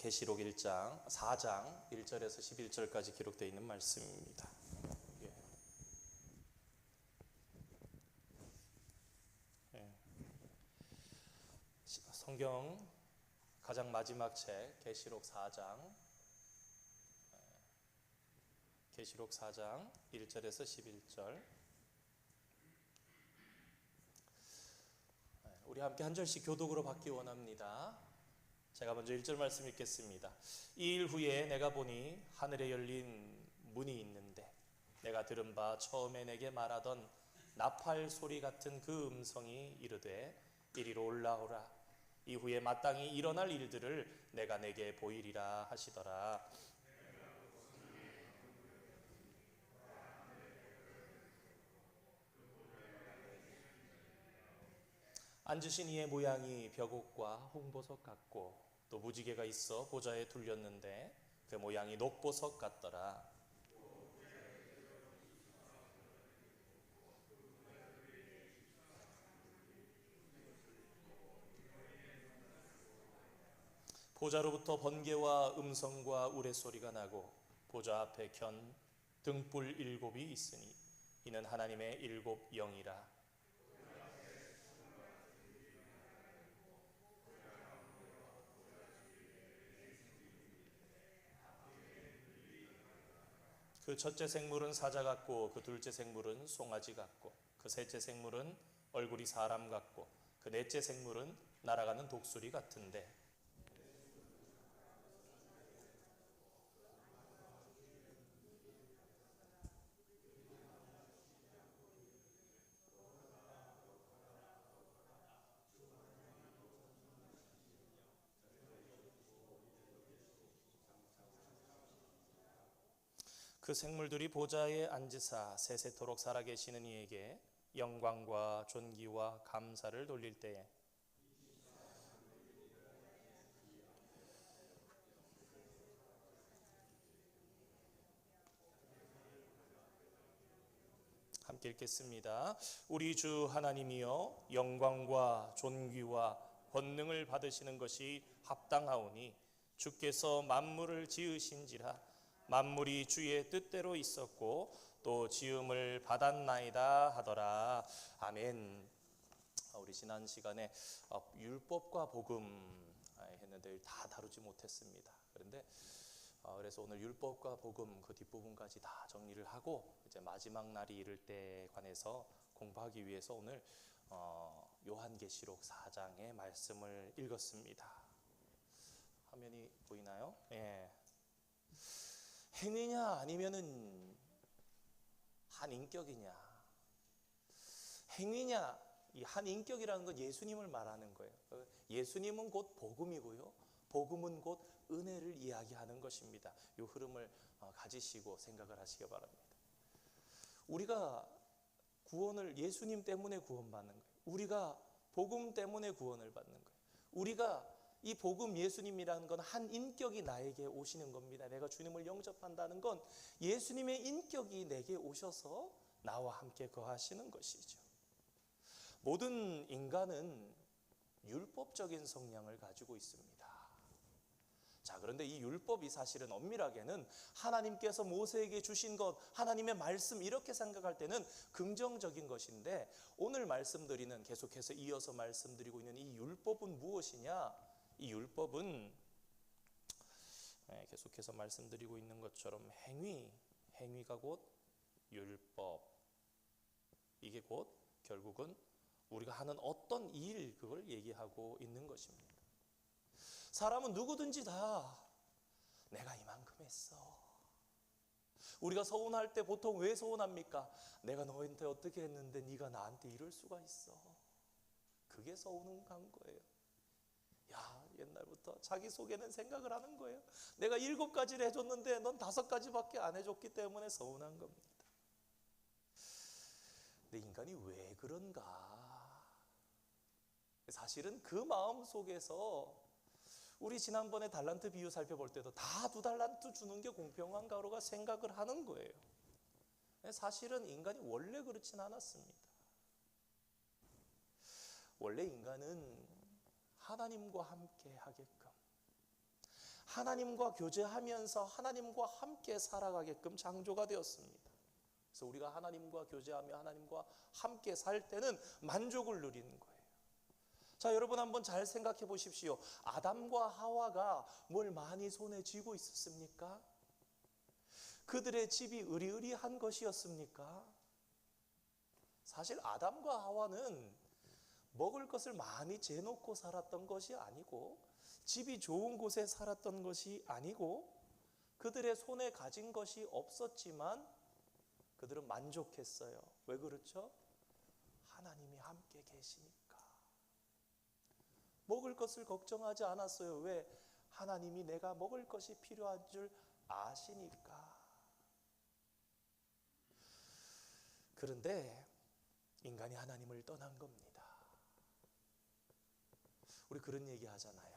계시록 4장 1절에서 11절까지 기록되어 있는 말씀입니다. 성경 가장 마지막 책 계시록 4장 1절에서 11절, 우리 함께 한 절씩 교독으로 받기 원합니다. 제가 먼저 1절 말씀 읽겠습니다. 이 일 후에 내가 보니 하늘에 열린 문이 있는데 내가 들은 바 처음에 내게 말하던 나팔 소리 같은 그 음성이 이르되 이리로 올라오라. 이후에 마땅히 일어날 일들을 내가 내게 보이리라 하시더라. 앉으신 이의 모양이 벽옥과 홍보석 같고 또 무지개가 있어 보좌에 둘렸는데 그 모양이 녹보석 같더라. 보좌로부터 번개와 음성과 우레소리가 나고 보좌 앞에 켠 등불 7이 있으니 이는 하나님의 7 영이라. 그 첫째 생물은 사자 같고 그 둘째 생물은 송아지 같고 그 셋째 생물은 얼굴이 사람 같고 그 넷째 생물은 날아가는 독수리 같은데 그 생물들이 보좌에 앉으사 세세토록 살아계시는 이에게 영광과 존귀와 감사를 돌릴 때에 함께 읽겠습니다. 우리 주 하나님이여 영광과 존귀와 권능을 받으시는 것이 합당하오니 주께서 만물을 지으신지라. 만물이 주의 뜻대로 있었고 또 지음을 받았나이다 하더라. 아멘. 우리 지난 시간에 율법과 복음 했는데 다 다루지 못했습니다. 그래서 오늘 율법과 복음 그 뒷부분까지 다 정리를 하고 이제 마지막 날이 이를 때에 관해서 공부하기 위해서 오늘 요한계시록 4장의 말씀을 읽었습니다. 화면이 보이나요? 예. 행위냐 아니면은 한 인격이냐? 행위냐? 이 한 인격이라는 건 예수님을 말하는 거예요. 예수님은 곧 복음이고요. 복음은 곧 은혜를 이야기하는 것입니다. 이 흐름을 가지시고 생각을 하시기 바랍니다. 우리가 구원을 예수님 때문에 구원받는 거예요. 우리가 복음 때문에 구원을 받는 거예요. 우리가 이 복음 예수님이라는 건 한 인격이 나에게 오시는 겁니다. 내가 주님을 영접한다는 건 예수님의 인격이 내게 오셔서 나와 함께 거하시는 것이죠. 모든 인간은 율법적인 성향을 가지고 있습니다. 자, 그런데 이 율법이 사실은 엄밀하게는 하나님께서 모세에게 주신 것, 하나님의 말씀 이렇게 생각할 때는 긍정적인 것인데 오늘 말씀드리는 계속해서 이어서 말씀드리고 있는 이 율법은 무엇이냐? 이 율법은 계속해서 말씀드리고 있는 것처럼 행위가 곧 율법. 이게 곧 결국은 우리가 하는 어떤 일 그걸 얘기하고 있는 것입니다. 사람은 누구든지 다 내가 이만큼 했어. 우리가 서운할 때 보통 왜 서운합니까? 내가 너한테 어떻게 했는데 네가 나한테 이럴 수가 있어. 그게 서운한 거예요. 야, 옛날부터 자기 속에는 생각을 하는 거예요. 내가 7가지를 해줬는데 넌 5가지밖에 안 해줬기 때문에 서운한 겁니다. 근데 인간이 왜 그런가? 사실은 그 마음 속에서 우리 지난번에 달란트 비유 살펴볼 때도 다 2달란트 주는 게 공평한가로가 생각을 하는 거예요. 사실은 인간이 원래 그렇진 않았습니다. 원래 인간은 하나님과 함께 하게끔 하나님과 교제하면서 하나님과 함께 살아가게끔 창조가 되었습니다. 그래서 우리가 하나님과 교제하며 하나님과 함께 살 때는 만족을 누리는 거예요. 자, 여러분 한번 잘 생각해 보십시오. 아담과 하와가 뭘 많이 손에 쥐고 있었습니까? 그들의 집이 으리으리한 것이었습니까? 사실 아담과 하와는 먹을 것을 많이 재놓고 살았던 것이 아니고, 집이 좋은 곳에 살았던 것이 아니고, 그들의 손에 가진 것이 없었지만 그들은 만족했어요. 왜 그렇죠? 하나님이 함께 계시니까. 먹을 것을 걱정하지 않았어요. 왜? 하나님이 내가 먹을 것이 필요한 줄 아시니까. 그런데 인간이 하나님을 떠난 겁니다. 우리 그런 얘기 하잖아요.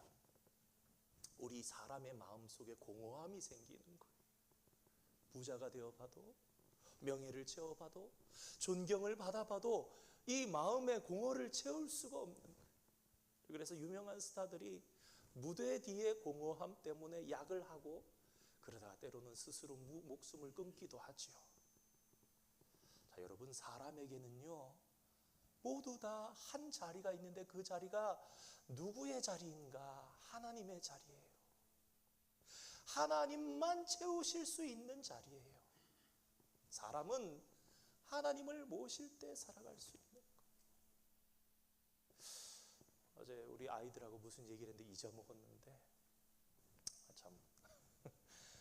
우리 사람의 마음속에 공허함이 생기는 거예요. 부자가 되어봐도, 명예를 채워봐도, 존경을 받아봐도 이 마음의 공허를 채울 수가 없는 거예요. 그래서 유명한 스타들이 무대 뒤의 공허함 때문에 약을 하고, 그러다가 때로는 스스로 목숨을 끊기도 하죠. 자, 여러분, 사람에게는요 모두 다 한 자리가 있는데, 그 자리가 누구의 자리인가? 하나님의 자리예요. 하나님만 채우실 수 있는 자리예요. 사람은 하나님을 모실 때 살아갈 수 있는 거예요. 어제 우리 아이들하고 무슨 얘기를 했는데 잊어먹었는데, 참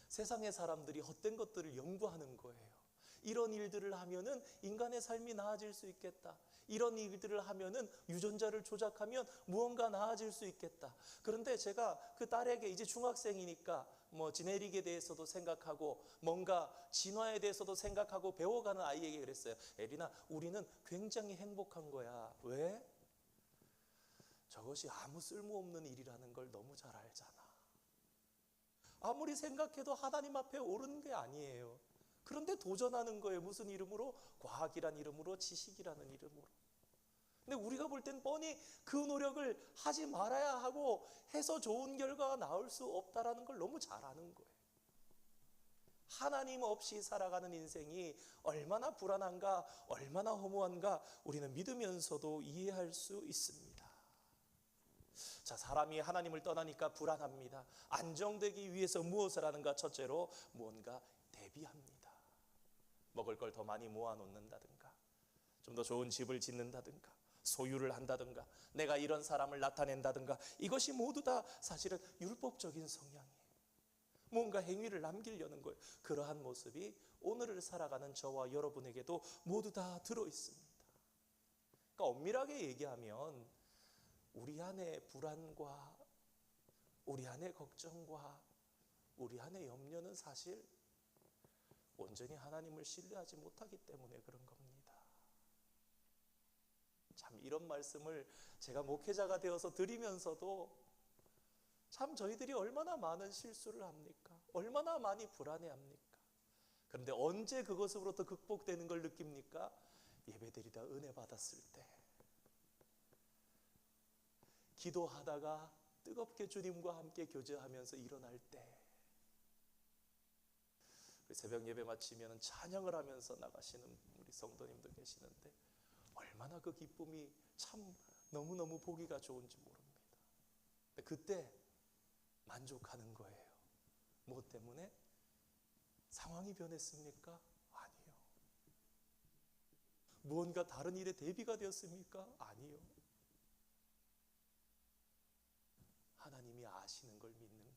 세상의 사람들이 헛된 것들을 연구하는 거예요. 이런 일들을 하면은 인간의 삶이 나아질 수 있겠다. 이런 일들을 하면은 유전자를 조작하면 무언가 나아질 수 있겠다. 그런데 제가 그 딸에게, 이제 중학생이니까 뭐 지네릭에 대해서도 생각하고 뭔가 진화에 대해서도 생각하고 배워가는 아이에게 그랬어요. 에리나, 우리는 굉장히 행복한 거야. 왜? 저것이 아무 쓸모없는 일이라는 걸 너무 잘 알잖아. 아무리 생각해도 하나님 앞에 옳은 게 아니에요. 그런데 도전하는 거예요. 무슨 이름으로? 과학이란 이름으로, 지식이라는 이름으로. 근데 우리가 볼 땐 뻔히 그 노력을 하지 말아야 하고 해서 좋은 결과가 나올 수 없다라는 걸 너무 잘 아는 거예요. 하나님 없이 살아가는 인생이 얼마나 불안한가, 얼마나 허무한가 우리는 믿으면서도 이해할 수 있습니다. 자, 사람이 하나님을 떠나니까 불안합니다. 안정되기 위해서 무엇을 하는가? 첫째로 무언가 대비합니다. 먹을 걸 더 많이 모아놓는다든가, 좀 더 좋은 집을 짓는다든가, 소유를 한다든가, 내가 이런 사람을 나타낸다든가, 이것이 모두 다 사실은 율법적인 성향이에요. 뭔가 행위를 남기려는 거예요. 그러한 모습이 오늘을 살아가는 저와 여러분에게도 모두 다 들어있습니다. 그러니까 엄밀하게 얘기하면 우리 안에 불안과 우리 안에 걱정과 우리 안에 염려는 사실 온전히 하나님을 신뢰하지 못하기 때문에 그런 겁니다. 참, 이런 말씀을 제가 목회자가 되어서 드리면서도 참 저희들이 얼마나 많은 실수를 합니까? 얼마나 많이 불안해합니까? 그런데 언제 그것으로부터 극복되는 걸 느낍니까? 예배드리다 은혜 받았을 때, 기도하다가 뜨겁게 주님과 함께 교제하면서 일어날 때, 새벽 예배 마치면 찬양을 하면서 나가시는 우리 성도님도 계시는데 얼마나 그 기쁨이 참 너무너무 보기가 좋은지 모릅니다. 그때 만족하는 거예요. 뭐 때문에? 상황이 변했습니까? 아니요. 무언가 다른 일에 대비가 되었습니까? 아니요. 하나님이 아시는 걸 믿는 거예요.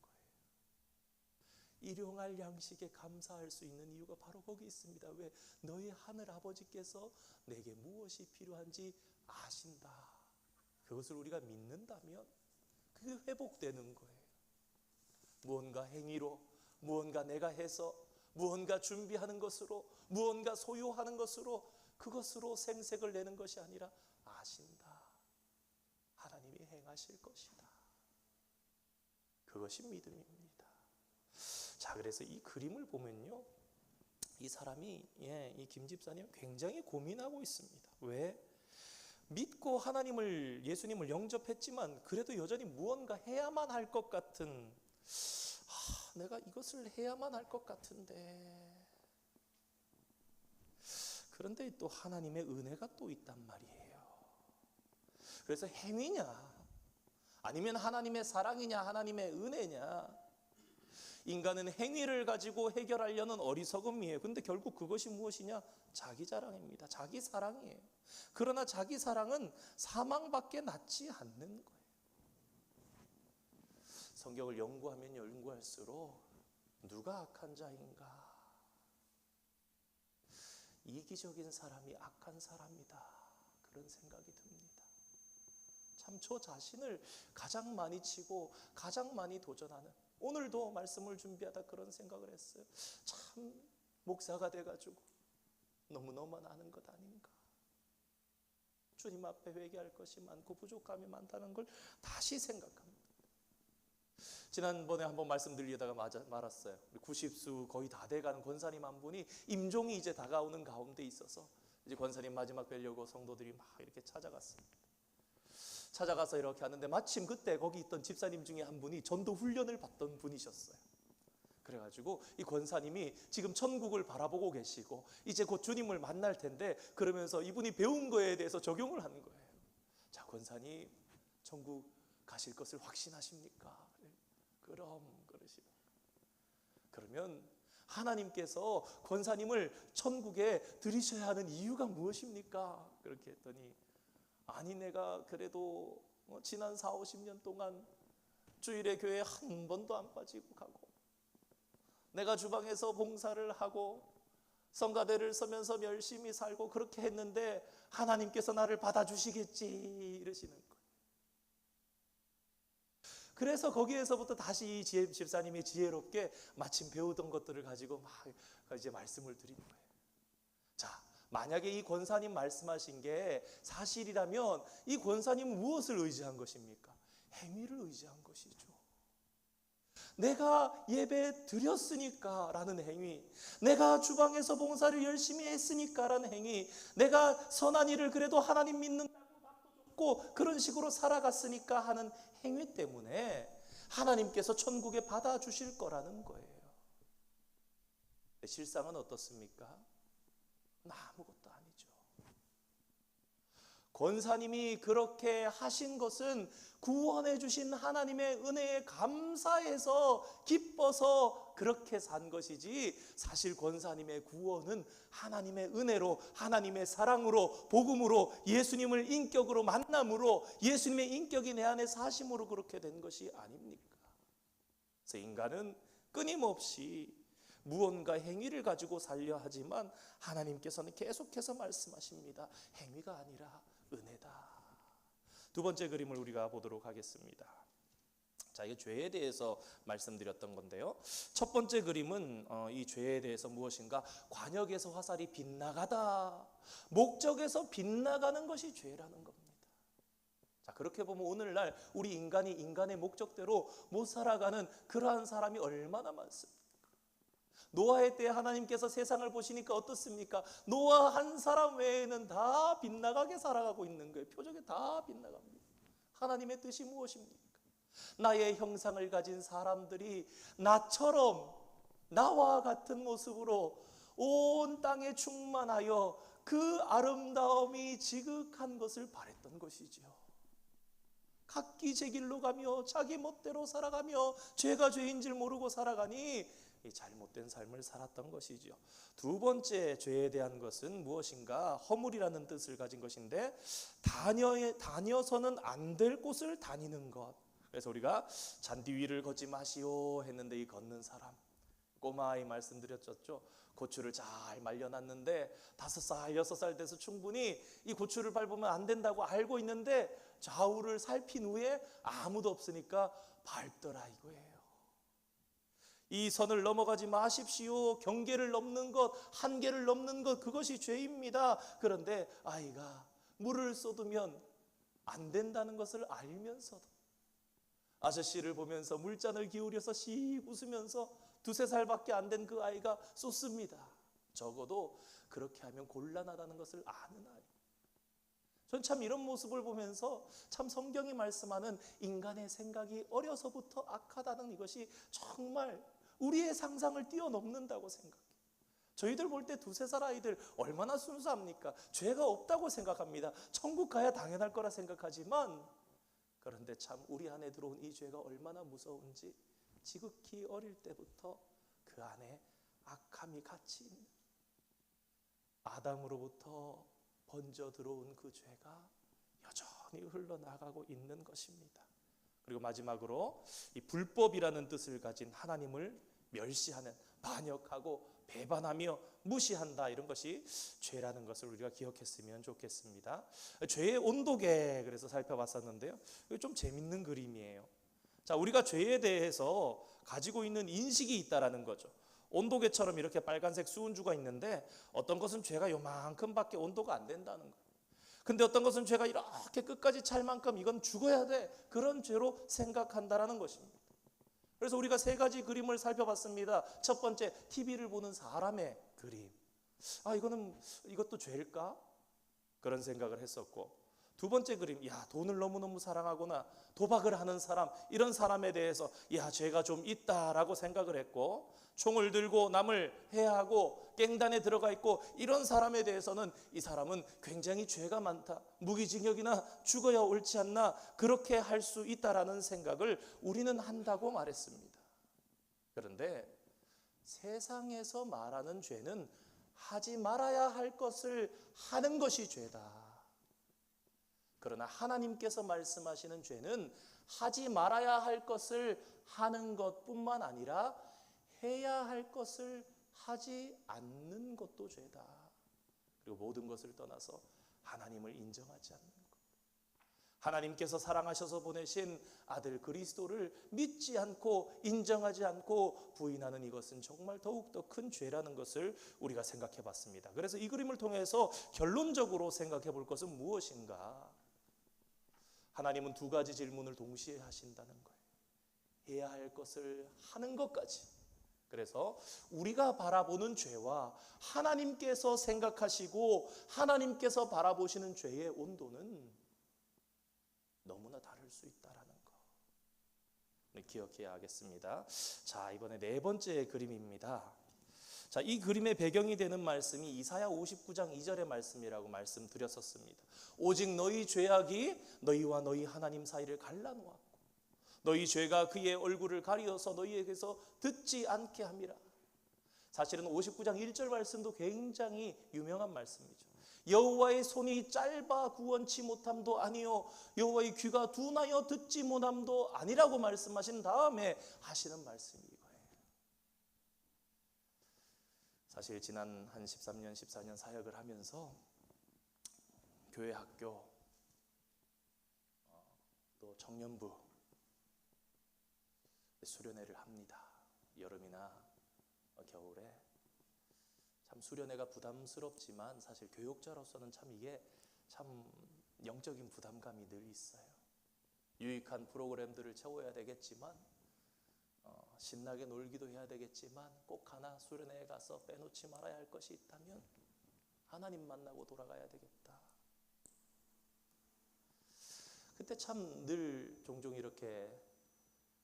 일용할 양식에 감사할 수 있는 이유가 바로 거기 있습니다. 왜? 너희 하늘 아버지께서 내게 무엇이 필요한지 아신다. 그것을 우리가 믿는다면 그게 회복되는 거예요. 무언가 행위로, 무언가 내가 해서, 무언가 준비하는 것으로, 무언가 소유하는 것으로, 그것으로 생색을 내는 것이 아니라 아신다. 하나님이 행하실 것이다. 그것이 믿음입니다. 자, 그래서 이 그림을 보면요, 이 사람이, 이 김 집사님 굉장히 고민하고 있습니다. 왜? 믿고 하나님을, 예수님을 영접했지만 그래도 여전히 무언가 해야만 할 것 같은 내가 이것을 해야만 할 것 같은데. 그런데 또 하나님의 은혜가 또 있단 말이에요. 그래서 행위냐 아니면 하나님의 사랑이냐 하나님의 은혜냐, 인간은 행위를 가지고 해결하려는 어리석음이에요. 근데 결국 그것이 무엇이냐? 자기 자랑입니다. 자기 사랑이에요. 그러나 자기 사랑은 사망밖에 낫지 않는 거예요. 성경을 연구하면 연구할수록 누가 악한 자인가? 이기적인 사람이 악한 사람이다, 그런 생각이 듭니다. 참 저 자신을 가장 많이 치고 가장 많이 도전하는, 오늘도 말씀을 준비하다 그런 생각을 했어요. 참 목사가 돼가지고 너무너무 많은 것 아닌가. 주님 앞에 회개할 것이 많고 부족함이 많다는 걸 다시 생각합니다. 지난번에 한번 말씀드리다가 말았어요. 90수 거의 다 돼가는 권사님 한 분이 임종이 이제 다가오는 가운데 있어서 이제 권사님 마지막 뵈려고 성도들이 막 이렇게 찾아갔습니다. 찾아가서 이렇게 하는데 마침 그때 거기 있던 집사님 중에 한 분이 전도 훈련을 받던 분이셨어요. 그래가지고 이 권사님이 지금 천국을 바라보고 계시고 이제 곧 주님을 만날 텐데, 그러면서 이분이 배운 거에 대해서 적용을 하는 거예요. 자, 권사님 천국 가실 것을 확신하십니까? 그럼 그러시죠. 그러면 하나님께서 권사님을 천국에 들이셔야 하는 이유가 무엇입니까? 그렇게 했더니, 아니 내가 그래도 지난 40-50년 동안 주일에 교회 한 번도 안 빠지고 가고, 내가 주방에서 봉사를 하고 성가대를 서면서 열심히 살고 그렇게 했는데 하나님께서 나를 받아주시겠지, 이러시는 거예요. 그래서 거기에서부터 다시 이 집사님이 지혜롭게 마침 배우던 것들을 가지고 막 이제 말씀을 드린 거예요. 자, 만약에 이 권사님 말씀하신 게 사실이라면 이 권사님은 무엇을 의지한 것입니까? 행위를 의지한 것이죠. 내가 예배 드렸으니까 라는 행위, 내가 주방에서 봉사를 열심히 했으니까 라는 행위, 내가 선한 일을 그래도 하나님 믿는다고 답도 줬고 그런 식으로 살아갔으니까 하는 행위 때문에 하나님께서 천국에 받아주실 거라는 거예요. 실상은 어떻습니까? 아무것도 아니죠. 권사님이 그렇게 하신 것은 구원해 주신 하나님의 은혜에 감사해서 기뻐서 그렇게 산 것이지, 사실 권사님의 구원은 하나님의 은혜로, 하나님의 사랑으로, 복음으로, 예수님을 인격으로 만남으로, 예수님의 인격이 내 안에 사심으로 그렇게 된 것이 아닙니까? 그래서 인간은 끊임없이 무언가 행위를 가지고 살려 하지만 하나님께서는 계속해서 말씀하십니다. 행위가 아니라 은혜다. 두 번째 그림을 우리가 보도록 하겠습니다. 자, 이게 죄에 대해서 말씀드렸던 건데요. 첫 번째 그림은 이 죄에 대해서 무엇인가? 관역에서 화살이 빗나가다. 목적에서 빗나가는 것이 죄라는 겁니다. 자, 그렇게 보면 오늘날 우리 인간이 인간의 목적대로 못 살아가는 그러한 사람이 얼마나 많습니까? 노아의 때 하나님께서 세상을 보시니까 어떻습니까? 노아 한 사람 외에는 다 빗나가게 살아가고 있는 거예요. 표적에 다 빗나갑니다. 하나님의 뜻이 무엇입니까? 나의 형상을 가진 사람들이 나처럼, 나와 같은 모습으로 온 땅에 충만하여 그 아름다움이 지극한 것을 바랬던 것이죠. 각기 제 길로 가며 자기 멋대로 살아가며 죄가 죄인 줄 모르고 살아가니 이 잘못된 삶을 살았던 것이죠. 두 번째 죄에 대한 것은 무엇인가? 허물이라는 뜻을 가진 것인데, 다녀서는 안 될 곳을 다니는 것. 그래서 우리가 잔디 위를 걷지 마시오 했는데, 이 걷는 사람, 꼬마아이 말씀드렸죠. 고추를 잘 말려놨는데 5살, 6살 돼서 충분히 이 고추를 밟으면 안 된다고 알고 있는데 좌우를 살핀 후에 아무도 없으니까 밟더라 이거예요. 이 선을 넘어가지 마십시오. 경계를 넘는 것, 한계를 넘는 것, 그것이 죄입니다. 그런데 아이가 물을 쏟으면 안 된다는 것을 알면서도 아저씨를 보면서 물잔을 기울여서 씩 웃으면서 2-3살밖에 안 된 그 아이가 쏟습니다. 적어도 그렇게 하면 곤란하다는 것을 아는 아이. 전 참 이런 모습을 보면서 참 성경이 말씀하는 인간의 생각이 어려서부터 악하다는 이것이 정말 우리의 상상을 뛰어넘는다고 생각해요. 저희들 볼 때 2-3살 아이들 얼마나 순수합니까? 죄가 없다고 생각합니다. 천국 가야 당연할 거라 생각하지만, 그런데 참 우리 안에 들어온 이 죄가 얼마나 무서운지 지극히 어릴 때부터 그 안에 악함이 같이 있는, 아담으로부터 번져 들어온 그 죄가 여전히 흘러나가고 있는 것입니다. 그리고 마지막으로 이 불법이라는 뜻을 가진 하나님을 멸시하는, 반역하고 배반하며 무시한다, 이런 것이 죄라는 것을 우리가 기억했으면 좋겠습니다. 죄의 온도계 그래서 살펴봤었는데요, 이거 좀 재밌는 그림이에요. 자, 우리가 죄에 대해서 가지고 있는 인식이 있다라는 거죠. 온도계처럼 이렇게 빨간색 수은주가 있는데 어떤 것은 죄가 요만큼밖에 온도가 안 된다는 거예요. 근데 어떤 것은 죄가 이렇게 끝까지 찰 만큼 이건 죽어야 돼, 그런 죄로 생각한다라는 것입니다. 그래서 우리가 3가지 그림을 살펴봤습니다. 첫 번째, TV를 보는 사람의 그림. 이것도 죄일까? 그런 생각을 했었고, 2번째 그림, 돈을 너무너무 사랑하거나 도박을 하는 사람, 이런 사람에 대해서 죄가 좀 있다라고 생각을 했고, 총을 들고 남을 해하고 갱단에 들어가 있고 이런 사람에 대해서는 이 사람은 굉장히 죄가 많다, 무기징역이나 죽어야 옳지 않나, 그렇게 할 수 있다라는 생각을 우리는 한다고 말했습니다. 그런데 세상에서 말하는 죄는 하지 말아야 할 것을 하는 것이 죄다. 그러나 하나님께서 말씀하시는 죄는 하지 말아야 할 것을 하는 것뿐만 아니라 해야 할 것을 하지 않는 것도 죄다. 그리고 모든 것을 떠나서 하나님을 인정하지 않는 것, 하나님께서 사랑하셔서 보내신 아들 그리스도를 믿지 않고 인정하지 않고 부인하는 이것은 정말 더욱더 큰 죄라는 것을 우리가 생각해 봤습니다. 그래서 이 그림을 통해서 결론적으로 생각해 볼 것은 무엇인가? 하나님은 2가지 질문을 동시에 하신다는 거예요. 해야 할 것을 하는 것까지. 그래서 우리가 바라보는 죄와 하나님께서 생각하시고 하나님께서 바라보시는 죄의 온도는 너무나 다를 수 있다라는 거 기억해야 하겠습니다. 자, 이번에 4번째 그림입니다. 자, 이 그림의 배경이 되는 말씀이 이사야 59장 2절의 말씀이라고 말씀드렸었습니다. 오직 너희 죄악이 너희와 너희 하나님 사이를 갈라놓았고 너희 죄가 그의 얼굴을 가리어서 너희에게서 듣지 않게 함이라. 사실은 59장 1절 말씀도 굉장히 유명한 말씀이죠. 여호와의 손이 짧아 구원치 못함도 아니요 여호와의 귀가 둔하여 듣지 못함도 아니라고 말씀하신 다음에 하시는 말씀이 이거예요. 사실 지난 한 13년 14년 사역을 하면서 교회, 학교, 또 청년부 수련회를 합니다. 여름이나 겨울에 참 수련회가 부담스럽지만 사실 교육자로서는 참 이게 참 영적인 부담감이 늘 있어요. 유익한 프로그램들을 채워야 되겠지만 신나게 놀기도 해야 되겠지만 꼭 하나 수련회에 가서 빼놓지 말아야 할 것이 있다면 하나님 만나고 돌아가야 되겠다. 그때 참 늘 종종 이렇게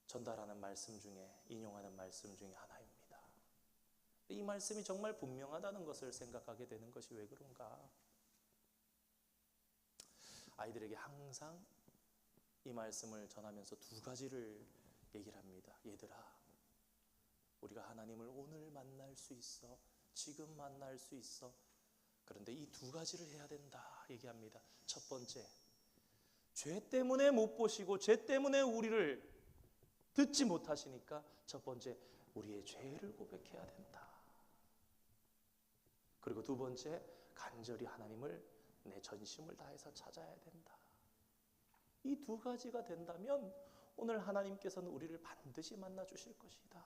전달하는 말씀 중에, 인용하는 말씀 중에 하나입니다. 이 말씀이 정말 분명하다는 것을 생각하게 되는 것이 왜 그런가? 아이들에게 항상 이 말씀을 전하면서 2가지를 얘기를 합니다. 얘들아, 우리가 하나님을 오늘 만날 수 있어, 지금 만날 수 있어. 그런데 이 2가지를 해야 된다 얘기합니다. 첫 번째, 죄 때문에 못 보시고 죄 때문에 우리를 듣지 못하시니까 첫 번째, 우리의 죄를 고백해야 된다. 그리고 2번째, 간절히 하나님을 내 전심을 다해서 찾아야 된다. 이 2가지가 된다면 오늘 하나님께서는 우리를 반드시 만나 주실 것이다.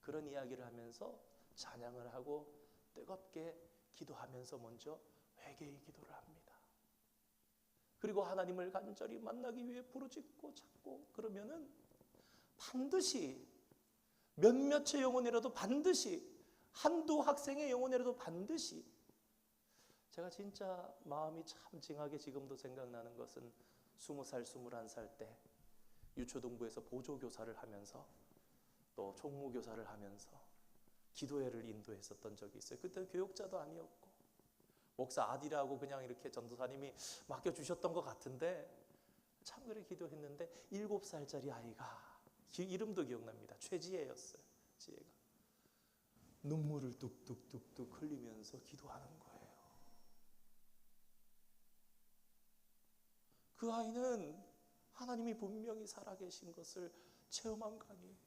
그런 이야기를 하면서 찬양을 하고 뜨겁게 기도하면서 먼저 회개의 기도를 합니다. 그리고 하나님을 간절히 만나기 위해 부르짖고 찾고 그러면은 반드시 몇몇의 영혼이라도, 반드시 한두 학생의 영혼이라도 반드시. 제가 진짜 마음이 참 징하게 지금도 생각나는 것은 20살, 21살 때 유초동부에서 보조교사를 하면서 또 총무교사를 하면서 기도회를 인도했었던 적이 있어요. 그때 교육자도 아니었고 목사 아디라고 그냥 이렇게 전도사님이 맡겨주셨던 것 같은데 참 그래 기도했는데 7살짜리 아이가 이름도 기억납니다. 최지혜였어요. 지혜가 눈물을 뚝뚝뚝뚝 흘리면서 기도하는 거예요. 그 아이는 하나님이 분명히 살아계신 것을 체험한 거 아니에요.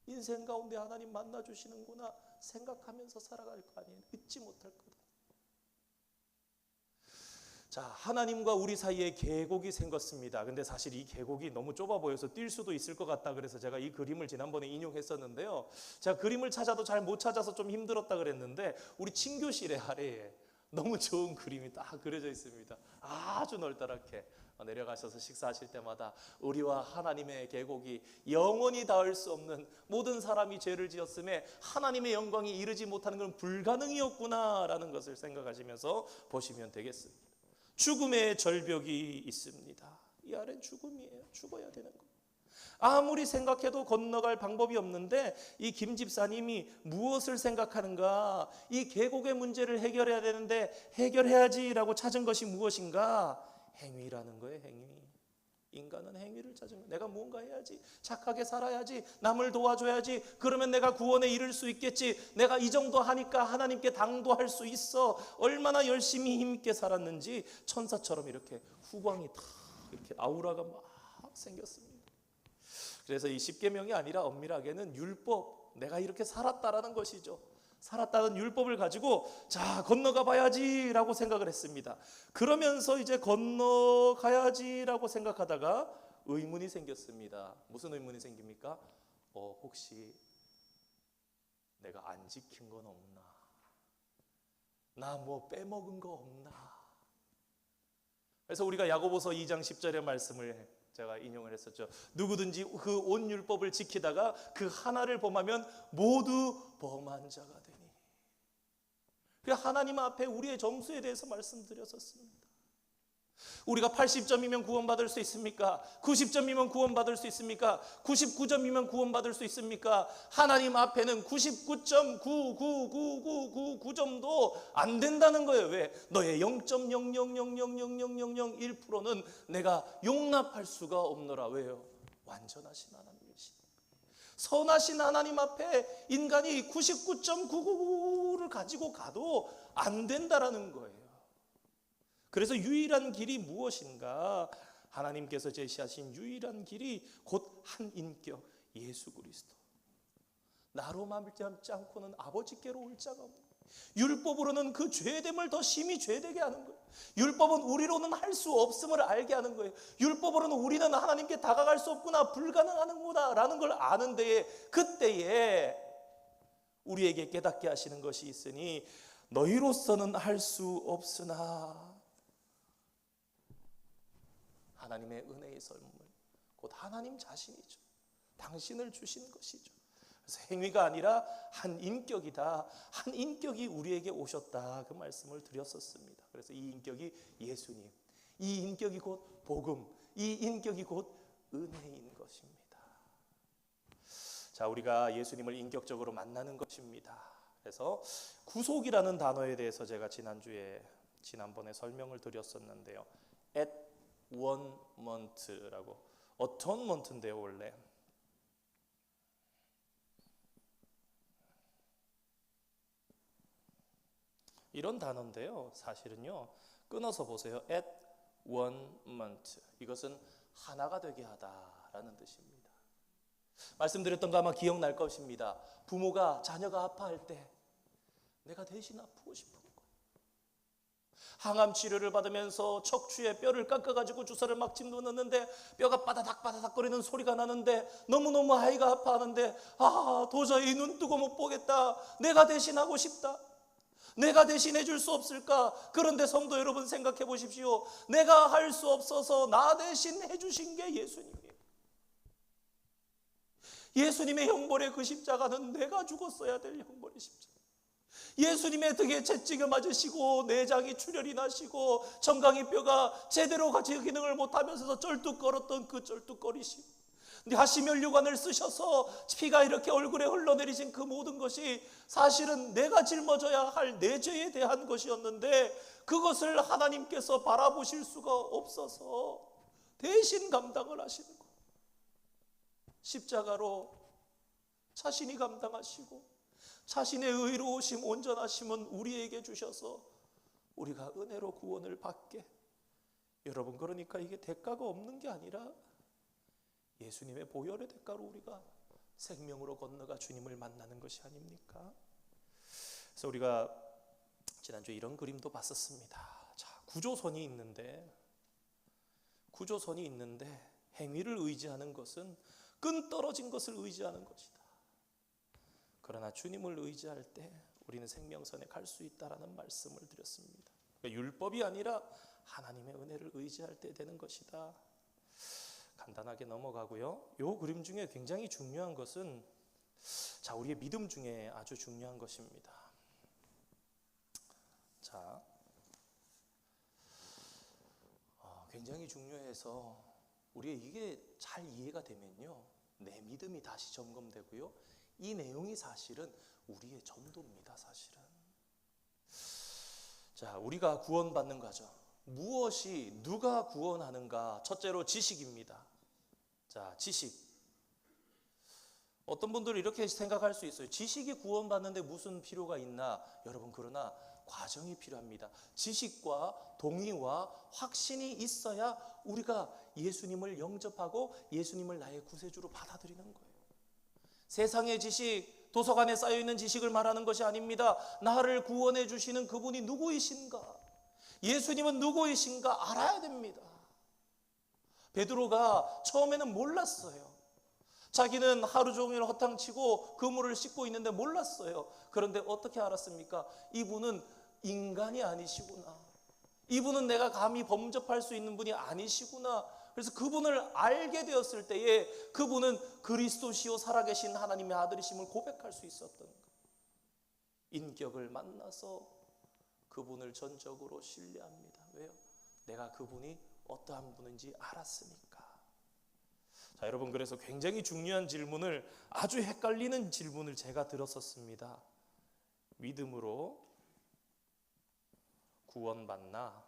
인생 가운데 하나님 만나주시는구나 생각하면서 살아갈 거 아니에요. 잊지 못할 거다. 자, 하나님과 우리 사이에 계곡이 생겼습니다. 근데 사실 이 계곡이 너무 좁아 보여서 뛸 수도 있을 것 같다. 그래서 제가 이 그림을 지난번에 인용했었는데요. 제가 그림을 찾아도 잘 못 찾아서 좀 힘들었다 그랬는데 우리 친교실의 아래에 너무 좋은 그림이 딱 그려져 있습니다. 아주 넓다랗게 내려가셔서 식사하실 때마다 우리와 하나님의 계곡이 영원히 닿을 수 없는, 모든 사람이 죄를 지었음에 하나님의 영광이 이르지 못하는 건 불가능이었구나라는 것을 생각하시면서 보시면 되겠습니다. 죽음의 절벽이 있습니다. 이 아래는 죽음이에요. 죽어야 되는 거. 아무리 생각해도 건너갈 방법이 없는데 이 김 집사님이 무엇을 생각하는가? 이 계곡의 문제를 해결해야 되는데 해결해야지라고 찾은 것이 무엇인가? 행위라는 거예요. 행위. 인간은 행위를 찾은 거예요. 내가 무언가 해야지, 착하게 살아야지, 남을 도와줘야지, 그러면 내가 구원에 이를 수 있겠지, 내가 이 정도 하니까 하나님께 당도할 수 있어. 얼마나 열심히 힘있게 살았는지 천사처럼 이렇게 후광이 탁 이렇게 아우라가 막 생겼습니다. 그래서 이 10계명이 아니라 엄밀하게는 율법, 내가 이렇게 살았다라는 것이죠. 살았다는 율법을 가지고 자, 건너가 봐야지라고 생각을 했습니다. 그러면서 이제 건너가야지라고 생각하다가 의문이 생겼습니다. 무슨 의문이 생깁니까? 혹시 내가 안 지킨 건 없나? 나 뭐 빼먹은 거 없나? 그래서 우리가 야고보서 2장 10절의 말씀을 제가 인용을 했었죠. 누구든지 그 온 율법을 지키다가 그 하나를 범하면 모두 범한 자가 되니. 하나님 앞에 우리의 점수에 대해서 말씀드렸었습니다. 우리가 80점이면 구원받을 수 있습니까? 90점이면 구원받을 수 있습니까? 99점이면 구원받을 수 있습니까? 하나님 앞에는 99.9999999점도 안 된다는 거예요. 왜? 너의 0.000000001%는 내가 용납할 수가 없노라. 왜요? 완전하신 하나님이시니. 선하신 하나님 앞에 인간이 99.999를 가지고 가도 안 된다라는 거예요. 그래서 유일한 길이 무엇인가? 하나님께서 제시하신 유일한 길이 곧 한 인격 예수 그리스도. 나로 말미암지 않고는 아버지께로 올 자가 없는 거예요. 율법으로는 그 죄됨을 더 심히 죄되게 하는 거예요. 율법은 우리로는 할 수 없음을 알게 하는 거예요. 율법으로는 우리는 하나님께 다가갈 수 없구나, 불가능하는구나 라는 걸 아는 데에, 그때에 우리에게 깨닫게 하시는 것이 있으니 너희로서는 할 수 없으나 하나님의 은혜의 선물, 곧 하나님 자신이죠. 당신을 주신 것이죠. 그래서 행위가 아니라 한 인격이다. 한 인격이 우리에게 오셨다. 그 말씀을 드렸었습니다. 그래서 이 인격이 예수님, 이 인격이 곧 복음, 이 인격이 곧 은혜인 것입니다. 자, 우리가 예수님을 인격적으로 만나는 것입니다. 그래서 구속이라는 단어에 대해서 제가 지난번에 설명을 드렸었는데요. at one month라고, atonement인데요 원래. 이런 단어인데요, 사실은요, 끊어서 보세요. at one month, 이것은 하나가 되게 하다라는 뜻입니다. 말씀드렸던 거 아마 기억날 것입니다. 부모가 자녀가 아파할 때 내가 대신 아프고 싶은 거예요. 항암 치료를 받으면서 척추에 뼈를 깎아가지고 주사를 막 집어넣는데 뼈가 바다닥 거리는 소리가 나는데 너무너무 아이가 아파하는데 도저히 눈 뜨고 못 보겠다. 내가 대신하고 싶다. 내가 대신해 줄 수 없을까? 그런데 성도 여러분 생각해 보십시오. 내가 할 수 없어서 나 대신 해주신 게 예수님이에요. 예수님의 형벌의 그 십자가는 내가 죽었어야 될 형벌의 십자가. 예수님의 등에 채찍을 맞으시고 내장이 출혈이 나시고 정강이 뼈가 제대로 같이 기능을 못하면서 쩔뚝거렸던 그 쩔뚝거리심, 근데 하시면류관을 쓰셔서 피가 이렇게 얼굴에 흘러내리신 그 모든 것이 사실은 내가 짊어져야 할 내 죄에 대한 것이었는데 그것을 하나님께서 바라보실 수가 없어서 대신 감당을 하시는 거예요. 십자가로 자신이 감당하시고 자신의 의로우심 온전하심은 우리에게 주셔서 우리가 은혜로 구원을 받게. 여러분, 그러니까 이게 대가가 없는 게 아니라 예수님의 보혈의 대가로 우리가 생명으로 건너가 주님을 만나는 것이 아닙니까? 그래서 우리가 지난주에 이런 그림도 봤었습니다. 자, 구조선이 있는데 행위를 의지하는 것은 끈 떨어진 것을 의지하는 것이다. 그러나 주님을 의지할 때 우리는 생명선에 갈 수 있다라는 말씀을 드렸습니다. 그러니까 율법이 아니라 하나님의 은혜를 의지할 때 되는 것이다. 간단하게 넘어가고요. 이 그림 중에 굉장히 중요한 것은 자, 우리의 믿음 중에 아주 중요한 것입니다. 자, 굉장히 중요해서 우리의 이게 잘 이해가 되면요, 내 믿음이 다시 점검되고요, 이 내용이 사실은 우리의 전도입니다. 사실은. 자, 우리가 구원받는 과정, 무엇이 누가 구원하는가? 첫째로 지식입니다. 자, 지식. 어떤 분들은 이렇게 생각할 수 있어요. 지식이 구원받는데 무슨 필요가 있나? 여러분, 그러나 과정이 필요합니다. 지식과 동의와 확신이 있어야 우리가 예수님을 영접하고 예수님을 나의 구세주로 받아들이는 거예요. 세상의 지식, 도서관에 쌓여있는 지식을 말하는 것이 아닙니다. 나를 구원해 주시는 그분이 누구이신가? 예수님은 누구이신가 알아야 됩니다. 베드로가 처음에는 몰랐어요. 자기는 하루 종일 허탕치고 그물을 씻고 있는데 몰랐어요. 그런데 어떻게 알았습니까? 이분은 인간이 아니시구나. 이분은 내가 감히 범접할 수 있는 분이 아니시구나. 그래서 그분을 알게 되었을 때에 그분은 그리스도시요 살아계신 하나님의 아들이심을 고백할 수 있었던 거예요. 인격을 만나서 그분을 전적으로 신뢰합니다. 왜요? 내가 그분이 어떠한 분인지 알았으니까. 자, 여러분, 그래서 굉장히 중요한 질문을, 아주 헷갈리는 질문을 제가 들었었습니다. 믿음으로 구원받나?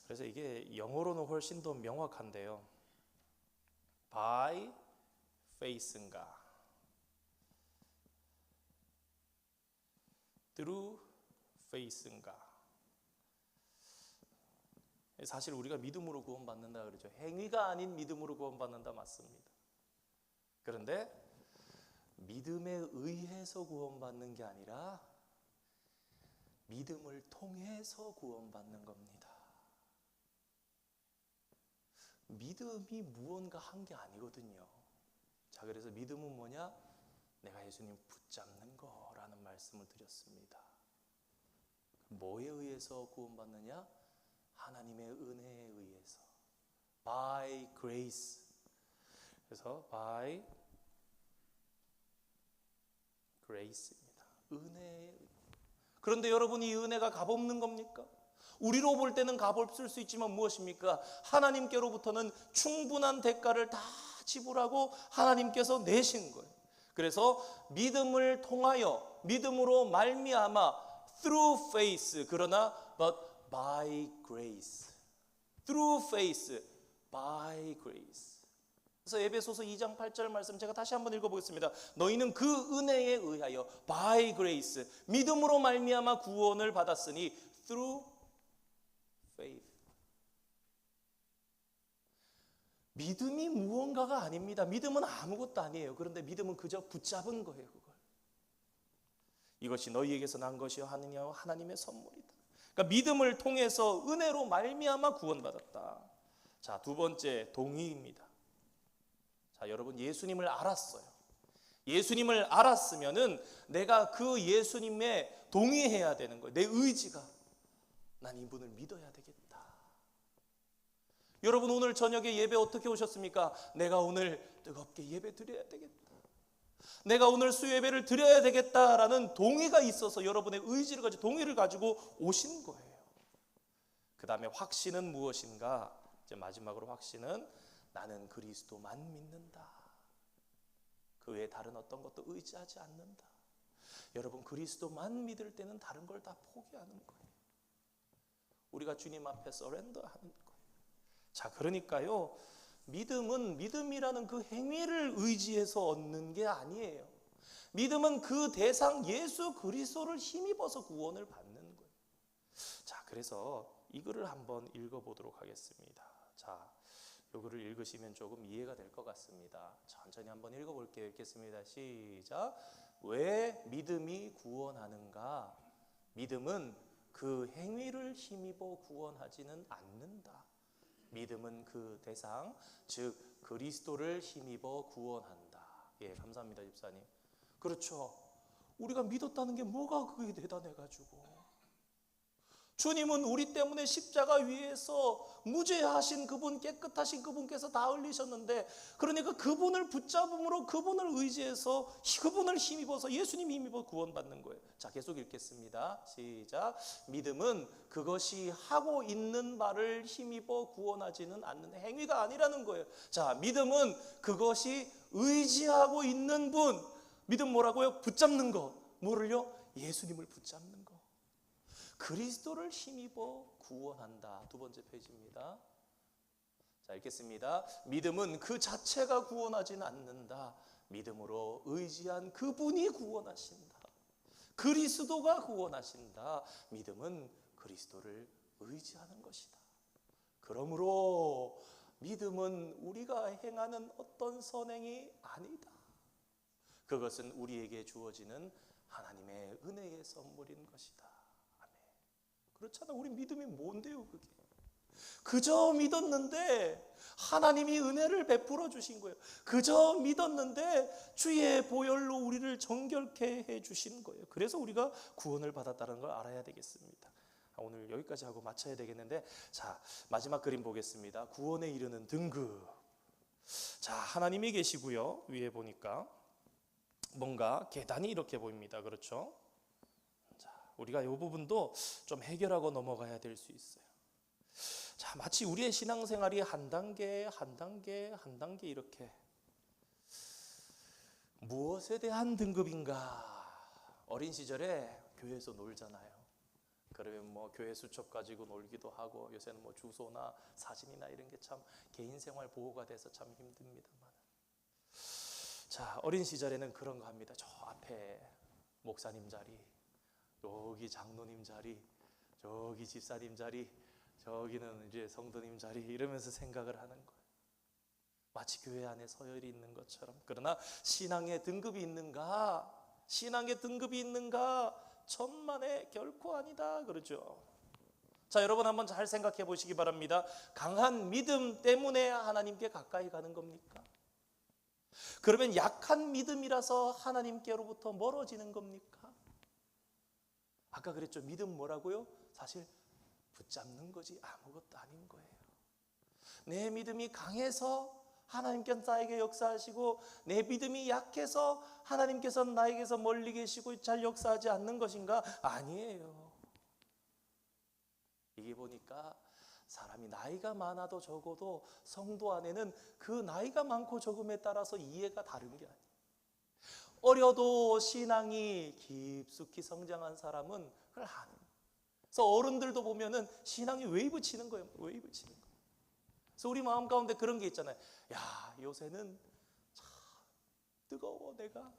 그래서 이게 영어로는 훨씬 더 명확한데요. by faith인가? through faith인가? 사실 우리가 믿음으로 구원받는다 그러죠. 행위가 아닌 믿음으로 구원받는다 맞습니다. 그런데 믿음에 의해서 구원받는 게 아니라 믿음을 통해서 구원받는 겁니다. 믿음이 무언가 한 게 아니거든요. 자, 그래서 믿음은 뭐냐? 내가 예수님 붙잡는 거라는 말씀을 드렸습니다. 뭐에 의해서 구원받느냐? 하나님의 은혜에 의해서. By grace. 그래서 by grace입니다. 은혜에. 그런데 여러분, 이 은혜가 값없는 겁니까? 우리로 볼 때는 값없을 수 있지만 무엇입니까? 하나님께로부터는 충분한 대가를 다 지불하고 하나님께서 내신 거예요. 그래서 믿음을 통하여, 믿음으로 말미암아, through faith, 그러나 but by grace. through faith, by grace. 그래서 에베소서 2장 8절 말씀 제가 다시 한번 읽어보겠습니다. 너희는 그 은혜에 의하여 by grace, 믿음으로 말미암아 구원을 받았으니 through faith. 믿음이 무언가가 아닙니다. 믿음은 아무것도 아니에요. 그런데 믿음은 그저 붙잡은 거예요. 그걸. 이것이 너희에게서 난 것이요 하나님의 선물이다. 그러니까 믿음을 통해서 은혜로 말미암아 구원받았다. 자, 두 번째, 동의입니다. 자, 여러분, 예수님을 알았어요. 예수님을 알았으면은 내가 그 예수님에 동의해야 되는 거예요. 내 의지가, 난 이분을 믿어야 되겠다. 여러분, 오늘 저녁에 예배 어떻게 오셨습니까? 내가 오늘 뜨겁게 예배 드려야 되겠다. 내가 오늘 수예배를 드려야 되겠다라는 동의가 있어서 여러분의 의지를 가지고 동의를 가지고 오신 거예요. 그 다음에 확신은 무엇인가? 이제 마지막으로 확신은 나는 그리스도만 믿는다. 그 외에 다른 어떤 것도 의지하지 않는다. 여러분, 그리스도만 믿을 때는 다른 걸 다 포기하는 거예요. 우리가 주님 앞에 서렌더하는 거예요. 자, 그러니까요, 믿음이라는 그 행위를 의지해서 얻는 게 아니에요. 믿음은 그 대상 예수 그리스도를 힘입어서 구원을 받는 거예요. 자, 그래서 이 글을 한번 읽어보도록 하겠습니다. 자, 이 글을 읽으시면 조금 이해가 될 것 같습니다. 천천히 한번 읽어볼게요. 읽겠습니다. 시작. 왜 믿음이 구원하는가? 믿음은 그 행위를 힘입어 구원하지는 않는다. 믿음은 그 대상, 즉 그리스도를 힘입어 구원한다. 예, 감사합니다, 집사님. 그렇죠. 우리가 믿었다는 게 뭐가 그게 대단해가지고. 주님은 우리 때문에 십자가 위에서 무죄하신 그분, 깨끗하신 그분께서 다 흘리셨는데, 그러니까 그분을 붙잡음으로 그분을 의지해서 그분을 힘입어서 예수님 힘입어 구원받는 거예요. 자, 계속 읽겠습니다. 시작. 믿음은 그것이 하고 있는 바를 힘입어 구원하지는 않는 행위가 아니라는 거예요. 자, 믿음은 그것이 의지하고 있는 분. 믿음 뭐라고요? 붙잡는 거. 뭐를요? 예수님을 붙잡는 거. 그리스도를 힘입어 구원한다. 두 번째 페이지입니다. 자, 읽겠습니다. 믿음은 그 자체가 구원하지는 않는다. 믿음으로 의지한 그분이 구원하신다. 그리스도가 구원하신다. 믿음은 그리스도를 의지하는 것이다. 그러므로 믿음은 우리가 행하는 어떤 선행이 아니다. 그것은 우리에게 주어지는 하나님의 은혜의 선물인 것이다. 그렇잖아. 우리 믿음이 뭔데요, 그게? 그저 믿었는데 하나님이 은혜를 베풀어 주신 거예요. 그저 믿었는데 주의 보혈로 우리를 정결케 해 주신 거예요. 그래서 우리가 구원을 받았다는 걸 알아야 되겠습니다. 오늘 여기까지 하고 마쳐야 되겠는데, 자, 마지막 그림 보겠습니다. 구원에 이르는 등급. 자, 하나님이 계시고요. 위에 보니까 뭔가 계단이 이렇게 보입니다. 그렇죠? 우리가 이 부분도 좀 해결하고 넘어가야 될 수 있어요. 자, 마치 우리의 신앙생활이 한 단계 한 단계 한 단계 이렇게 무엇에 대한 등급인가? 어린 시절에 교회에서 놀잖아요. 그러면 뭐 교회 수첩 가지고 놀기도 하고, 요새는 뭐 주소나 사진이나 이런 게 참 개인생활 보호가 돼서 참 힘듭니다만, 자, 어린 시절에는 그런 거 합니다. 저 앞에 목사님 자리, 여기 장로님 자리, 저기 집사님 자리, 저기는 이제 성도님 자리, 이러면서 생각을 하는 거예요. 마치 교회 안에 서열이 있는 것처럼. 그러나 신앙의 등급이 있는가? 신앙의 등급이 있는가? 천만에 결코 아니다. 그러죠. 자, 여러분 한번 잘 생각해 보시기 바랍니다. 강한 믿음 때문에 하나님께 가까이 가는 겁니까? 그러면 약한 믿음이라서 하나님께로부터 멀어지는 겁니까? 아까 그랬죠. 믿음 뭐라고요? 사실 붙잡는 거지 아무것도 아닌 거예요. 내 믿음이 강해서 하나님께서 나에게 역사하시고, 내 믿음이 약해서 하나님께서 나에게서 멀리 계시고 잘 역사하지 않는 것인가? 아니에요. 이게 보니까 사람이 나이가 많아도 적어도 성도 안에는 그 나이가 많고 적음에 따라서 이해가 다른 게 아니에요. 어려도 신앙이 깊숙이 성장한 사람은 그걸 아는. 그래서 어른들도 보면은 신앙이 웨이브 치는 거예요. 웨이브 치는 거예요. 그래서 우리 마음 가운데 그런 게 있잖아요. 야, 요새는 참 뜨거워. 내가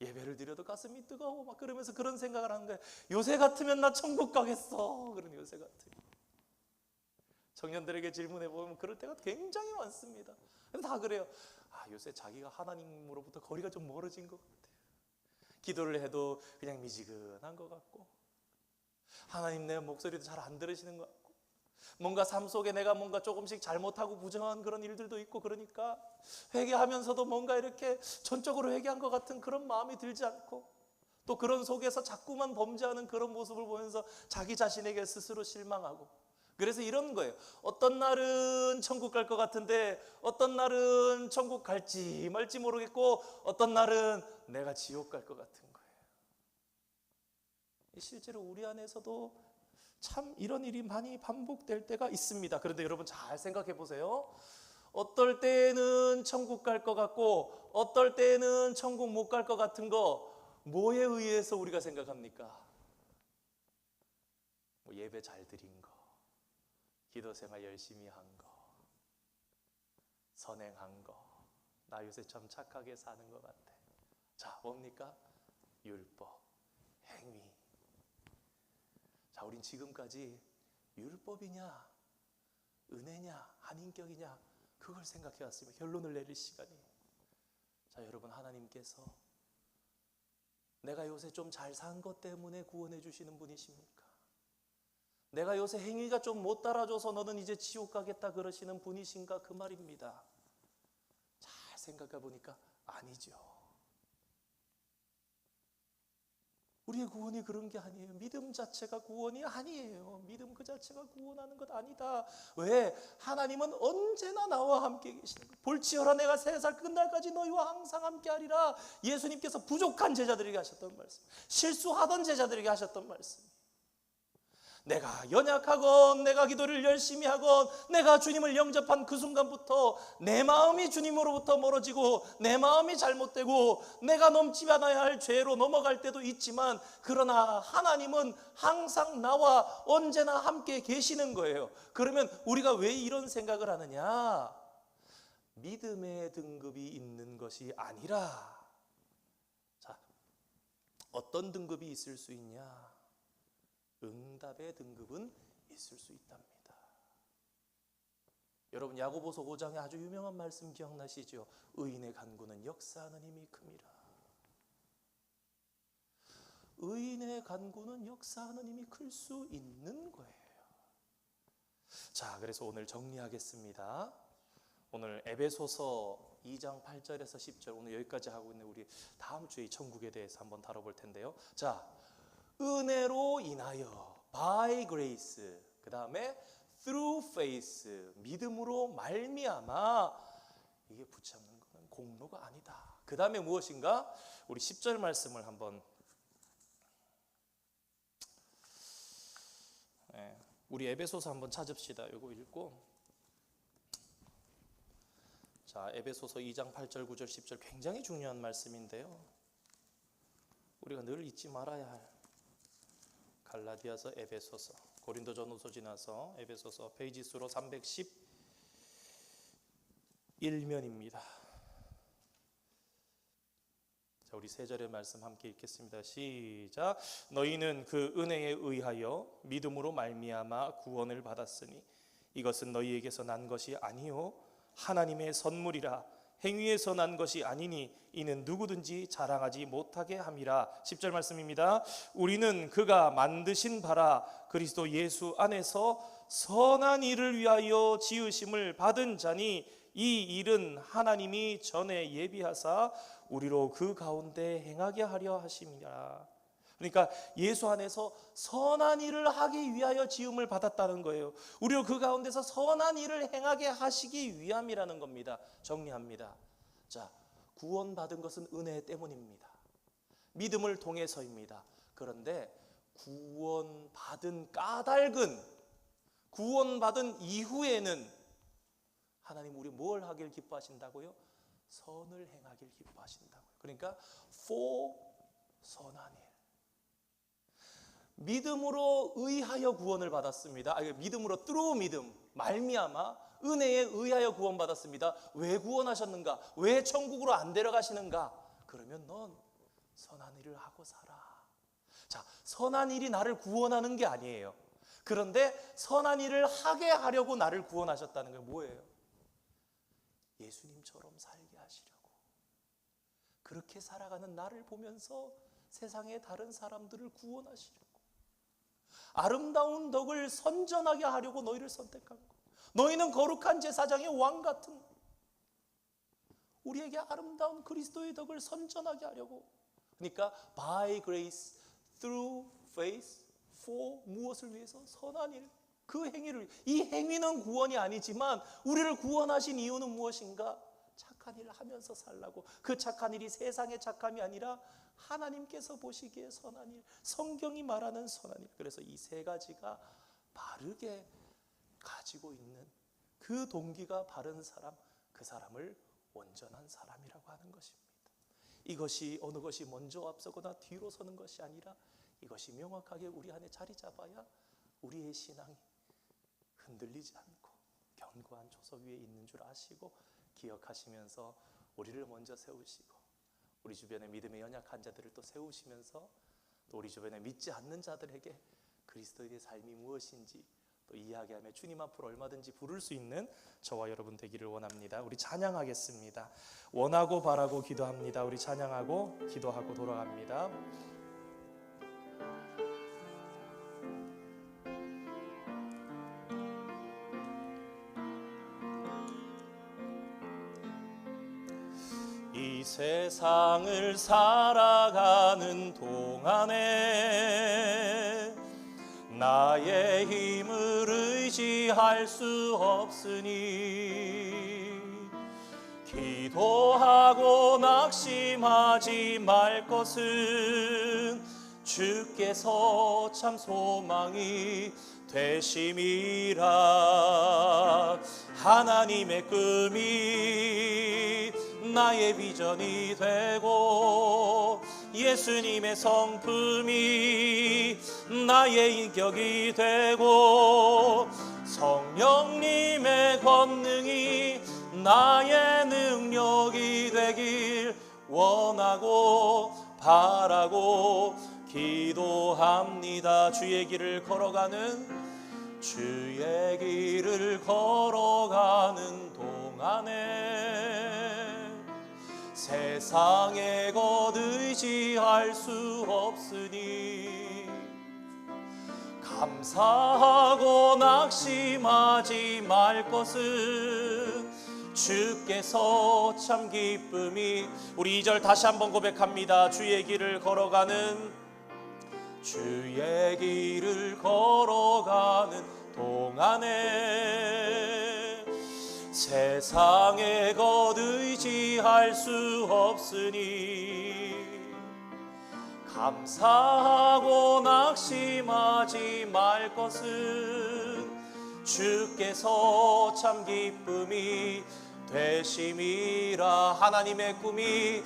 예배를 드려도 가슴이 뜨거워. 막 그러면서 그런 생각을 하는 거예요. 요새 같으면 나 천국 가겠어. 그런 요새 같으면. 청년들에게 질문해 보면 그럴 때가 굉장히 많습니다. 다 그래요. 아, 요새 자기가 하나님으로부터 거리가 좀 멀어진 것 같아요. 기도를 해도 그냥 미지근한 것 같고, 하나님 내 목소리도 잘 안 들으시는 것 같고, 뭔가 삶 속에 내가 뭔가 조금씩 잘못하고 부정한 그런 일들도 있고, 그러니까 회개하면서도 뭔가 이렇게 전적으로 회개한 것 같은 그런 마음이 들지 않고, 또 그런 속에서 자꾸만 범죄하는 그런 모습을 보면서 자기 자신에게 스스로 실망하고, 그래서 이런 거예요. 어떤 날은 천국 갈 것 같은데 어떤 날은 천국 갈지 말지 모르겠고, 어떤 날은 내가 지옥 갈 것 같은 거예요. 실제로 우리 안에서도 참 이런 일이 많이 반복될 때가 있습니다. 그런데 여러분 잘 생각해 보세요. 어떨 때는 천국 갈 것 같고 어떨 때는 천국 못 갈 것 같은 거 뭐에 의해서 우리가 생각합니까? 뭐 예배 잘 드린 거, 기도 생활 열심히 한 거, 선행한 거, 나 요새 참 착하게 사는 것 같아. 자, 뭡니까? 율법, 행위. 자, 우린 지금까지 율법이냐, 은혜냐, 한인격이냐 그걸 생각해 왔으면 결론을 내릴 시간이에요. 자, 여러분, 하나님께서 내가 요새 좀 잘 산 것 때문에 구원해 주시는 분이십니까? 내가 요새 행위가 좀 못 따라줘서 너는 이제 지옥 가겠다 그러시는 분이신가 그 말입니다. 잘 생각해 보니까 아니죠. 우리의 구원이 그런 게 아니에요. 믿음 자체가 구원이 아니에요. 믿음 그 자체가 구원하는 것 아니다. 왜? 하나님은 언제나 나와 함께 계시는 거예요. 볼지어라 내가 세상 끝날까지 너희와 항상 함께 하리라. 예수님께서 부족한 제자들에게 하셨던 말씀, 실수하던 제자들에게 하셨던 말씀. 내가 연약하건 내가 기도를 열심히 하건 내가 주님을 영접한 그 순간부터 내 마음이 주님으로부터 멀어지고 내 마음이 잘못되고 내가 넘지 않아야 할 죄로 넘어갈 때도 있지만 그러나 하나님은 항상 나와 언제나 함께 계시는 거예요. 그러면 우리가 왜 이런 생각을 하느냐? 믿음의 등급이 있는 것이 아니라, 자, 어떤 등급이 있을 수 있냐? 응답의 등급은 있을 수 있답니다. 여러분, 야고보서 5장에 아주 유명한 말씀 기억나시죠? 의인의 간구는 역사하는 힘이 큽니다. 의인의 간구는 역사하는 힘이 클 수 있는 거예요. 자, 그래서 오늘 정리하겠습니다. 오늘 에베소서 2장 8절에서 10절, 오늘 여기까지 하고 있는 우리 다음 주에 천국에 대해서 한번 다뤄볼 텐데요. 자, 은혜로 인하여, by grace, 그 다음에 through faith, 믿음으로 말미암아. 이게 붙잡는 것은 공로가 아니다. 그 다음에 무엇인가? 우리 10절 말씀을 한번, 우리 에베소서 한번 찾읍시다. 이거 읽고, 자, 에베소서 2장 8절 9절 10절 굉장히 중요한 말씀인데요, 우리가 늘 잊지 말아야 할 갈라디아서, 에베소서, 고린도전후서 지나서 에베소서 페이지 수로 311면입니다. 자, 우리 세 절의 말씀 함께 읽겠습니다. 시작. 너희는 그 은혜에 의하여 믿음으로 말미암아 구원을 받았으니 이것은 너희에게서 난 것이 아니요 하나님의 선물이라. 행위에서 난 것이 아니니 이는 누구든지 자랑하지 못하게 함이라. 10절 말씀입니다. 우리는 그가 만드신 바라 그리스도 예수 안에서 선한 일을 위하여 지으심을 받은 자니 이 일은 하나님이 전에 예비하사 우리로 그 가운데 행하게 하려 하심이라. 그러니까 예수 안에서 선한 일을 하기 위하여 지음을 받았다는 거예요. 우리로 그 가운데서 선한 일을 행하게 하시기 위함이라는 겁니다. 정리합니다. 자, 구원받은 것은 은혜 때문입니다. 믿음을 통해서입니다. 그런데 구원받은 까닭은, 구원받은 이후에는 하나님 우리 뭘 하길 기뻐하신다고요? 선을 행하길 기뻐하신다고요. 그러니까 for 선한 일. 믿음으로 의하여 구원을 받았습니다. 믿음으로 through 믿음, 말미암아 은혜에 의하여 구원받았습니다. 왜 구원하셨는가? 왜 천국으로 안 데려가시는가? 그러면 넌 선한 일을 하고 살아. 자, 선한 일이 나를 구원하는 게 아니에요. 그런데 선한 일을 하게 하려고 나를 구원하셨다는 게 뭐예요? 예수님처럼 살게 하시려고. 그렇게 살아가는 나를 보면서 세상의 다른 사람들을 구원하시려고. 아름다운 덕을 선전하게 하려고 너희를 선택한 것. 너희는 거룩한 제사장의 왕 같은, 우리에게 아름다운 그리스도의 덕을 선전하게 하려고. 그러니까 by grace, through faith, for 무엇을 위해서? 선한 일. 그 행위를, 이 행위는 구원이 아니지만 우리를 구원하신 이유는 무엇인가? 착한 일을 하면서 살라고. 그 착한 일이 세상의 착함이 아니라 하나님께서 보시기에 선한 일, 성경이 말하는 선한 일. 그래서 이 세 가지가 바르게 가지고 있는 그 동기가 바른 사람, 그 사람을 온전한 사람이라고 하는 것입니다. 이것이 어느 것이 먼저 앞서거나 뒤로 서는 것이 아니라 이것이 명확하게 우리 안에 자리 잡아야 우리의 신앙이 흔들리지 않고 견고한 조석 위에 있는 줄 아시고 기억하시면서 우리를 먼저 세우시고 우리 주변에 믿음의 연약한 자들을 또 세우시면서 또 우리 주변에 믿지 않는 자들에게 그리스도의 삶이 무엇인지 또 이야기하며 주님 앞으로 얼마든지 부를 수 있는 저와 여러분 되기를 원합니다. 우리 찬양하겠습니다. 원하고 바라고 기도합니다. 우리 찬양하고 기도하고 돌아갑니다. 이 세상을 살아가는 동안에 나의 힘을 의지할 수 없으니 기도하고 낙심하지 말 것은 주께서 참 소망이 되심이라. 하나님의 꿈이 나의 비전이 되고 예수님의 성품이 나의 인격이 되고 성령님의 권능이 나의 능력이 되길 원하고 바라고 기도합니다. 주의 길을 걸어가는 동안에 세상에 곧 의지할 수 없으니 감사하고 낙심하지 말 것은 주께서 참 기쁨이. 우리 2절 다시 한번 고백합니다. 주의 길을 걸어가는 동안에 세상에 곧 의지할 수 없으니 감사하고 낙심하지 말 것은 주께서 참 기쁨이 되심이라. 하나님의 꿈이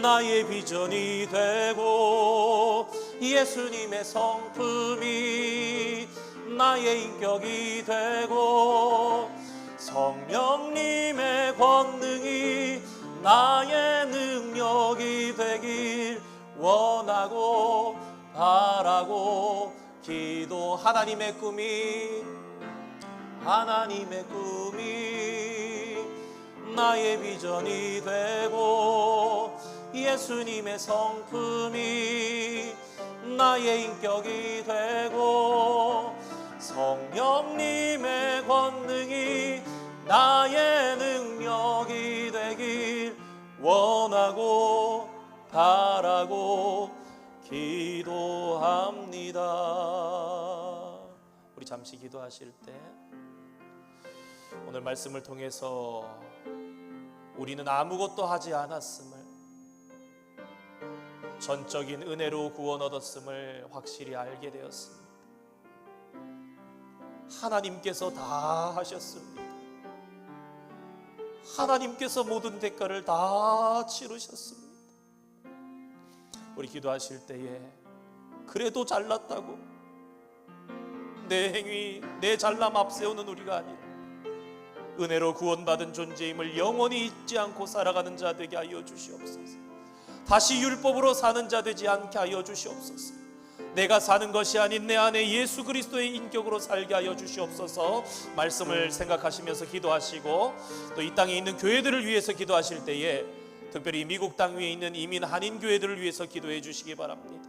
나의 비전이 되고 예수님의 성품이 나의 인격이 되고 성령님의 권능이 나의 능력이 되길 원하고 바라고 기도. 하나님의 꿈이 나의 비전이 되고 예수님의 성품이 나의 인격이 되고 성령님의 권능이 나의 능력이 되길 원하고 바라고 기도합니다. 우리 잠시 기도하실 때 오늘 말씀을 통해서 우리는 아무것도 하지 않았음을, 전적인 은혜로 구원 얻었음을 확실히 알게 되었습니다. 하나님께서 다 하셨습니다. 하나님께서 모든 대가를 다 치르셨습니다. 우리 기도하실 때에 그래도 잘났다고 내 행위, 내 잘남 앞세우는 우리가 아니라 은혜로 구원받은 존재임을 영원히 잊지 않고 살아가는 자 되게 하여 주시옵소서. 다시 율법으로 사는 자 되지 않게 하여 주시옵소서. 내가 사는 것이 아닌 내 안에 예수 그리스도의 인격으로 살게 하여 주시옵소서. 말씀을 생각하시면서 기도하시고 또 이 땅에 있는 교회들을 위해서 기도하실 때에 특별히 미국 땅 위에 있는 이민 한인 교회들을 위해서 기도해 주시기 바랍니다.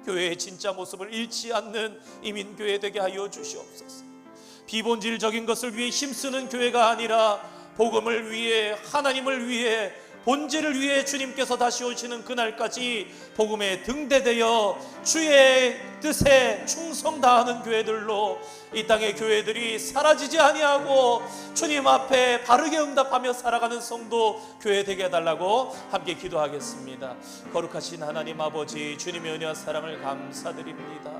교회의 진짜 모습을 잃지 않는 이민교회 되게 하여 주시옵소서. 비본질적인 것을 위해 힘쓰는 교회가 아니라 복음을 위해, 하나님을 위해 본질을 위해 주님께서 다시 오시는 그날까지 복음에 등대되어 주의 뜻에 충성 다하는 교회들로 이 땅의 교회들이 사라지지 아니하고 주님 앞에 바르게 응답하며 살아가는 성도 교회 되게 해달라고 함께 기도하겠습니다. 거룩하신 하나님 아버지, 주님의 은혜와 사랑을 감사드립니다.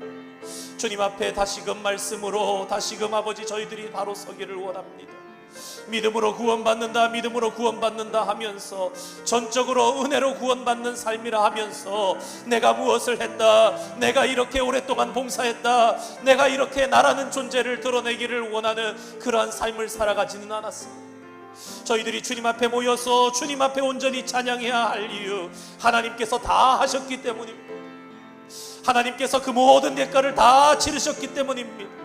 주님 앞에 다시금 말씀으로 다시금 아버지 저희들이 바로 서기를 원합니다. 믿음으로 구원받는다, 믿음으로 구원받는다 하면서 전적으로 은혜로 구원받는 삶이라 하면서 내가 무엇을 했다, 내가 이렇게 오랫동안 봉사했다, 내가 이렇게 나라는 존재를 드러내기를 원하는 그러한 삶을 살아가지는 않았습니다. 저희들이 주님 앞에 모여서 주님 앞에 온전히 찬양해야 할 이유, 하나님께서 다 하셨기 때문입니다. 하나님께서 그 모든 대가를 다 치르셨기 때문입니다.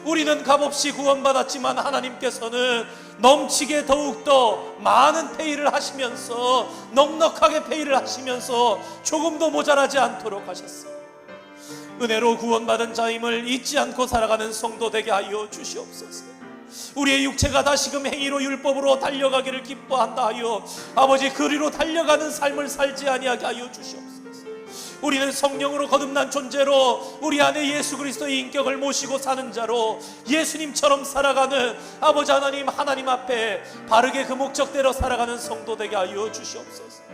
우리는 값없이 구원받았지만 하나님께서는 넘치게 더욱더 많은 페이를 하시면서, 넉넉하게 페이를 하시면서 조금도 모자라지 않도록 하셨습니다. 은혜로 구원받은 자임을 잊지 않고 살아가는 성도 되게 하여 주시옵소서. 우리의 육체가 다시금 행위로 율법으로 달려가기를 기뻐한다 하여 아버지 그리로 달려가는 삶을 살지 아니하게 하여 주시옵소서. 우리는 성령으로 거듭난 존재로 우리 안에 예수 그리스도의 인격을 모시고 사는 자로 예수님처럼 살아가는 아버지 하나님, 하나님 앞에 바르게 그 목적대로 살아가는 성도 되게 하여 주시옵소서.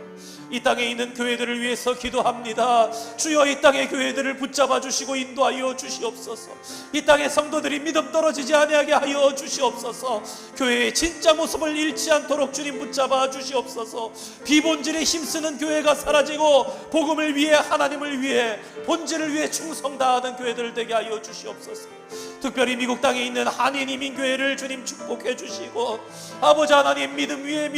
이 땅에 있는 교회들을 위해서 기도합니다. 주여, 이 땅의 교회들을 붙잡아 주시고 인도하여 주시옵소서. 이 땅의 성도들이 믿음 떨어지지 아니하게 하여 주시옵소서. 교회의 진짜 모습을 잃지 않도록 주님 붙잡아 주시옵소서. 비본질에 힘쓰는 교회가 사라지고 복음을 위해, 하나님을 위해, 본질을 위해 충성 다하는 교회들 되게 하여 주시옵소서. 특별히 미국 땅에 있는 한인 이민교회를 주님 축복해 주시고 아버지 하나님, 믿음 위에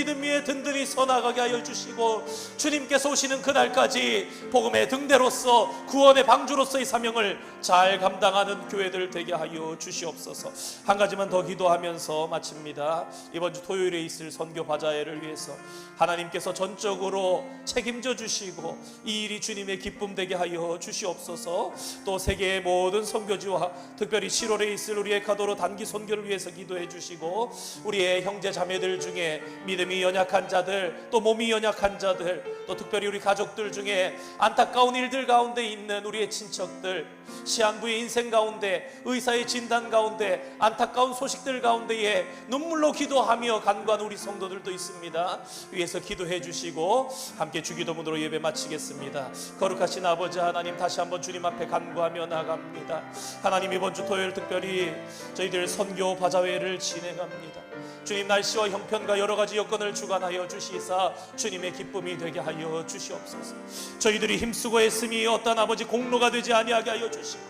든든히 서나가게 하여 주시고 주님께서 오시는 그날까지 복음의 등대로서, 구원의 방주로서의 사명을 잘 감당하는 교회들 되게 하여 주시옵소서. 한 가지만 더 기도하면서 마칩니다. 이번 주 토요일에 있을 선교 바자회를 위해서 하나님께서 전적으로 책임져 주시고 이 일이 주님의 기쁨 되게 하여 주시옵소서. 또 세계의 모든 선교지와 특별히 7월에 있을 우리 에콰도르 단기 선교를 위해서 기도해 주시고 우리의 형제 자매들 중에 믿음이 연약한 자들, 또 몸이 연약한 자들, 또 특별히 우리 가족들 중에 안타까운 일들 가운데 있는 우리의 친척들, 시한부의 인생 가운데, 의사의 진단 가운데, 안타까운 소식들 가운데에 눈물로 기도하며 간구하는 우리 성도들도 있습니다. 위에서 기도해 주시고 함께 주기도문으로 예배 마치겠습니다. 거룩하신 아버지 하나님, 다시 한번 주님 앞에 간구하며 나갑니다. 하나님, 이번 주 토요일 특별히 저희들 선교 바자회를 진행합니다. 주님, 날씨와 형편과 여러 가지 여건을 주관하여 주시사 주님의 기쁨이 되게 하여 주시옵소서. 저희들이 힘쓰고 애씀이 어떤 아버지 공로가 되지 아니하게 하여 주시고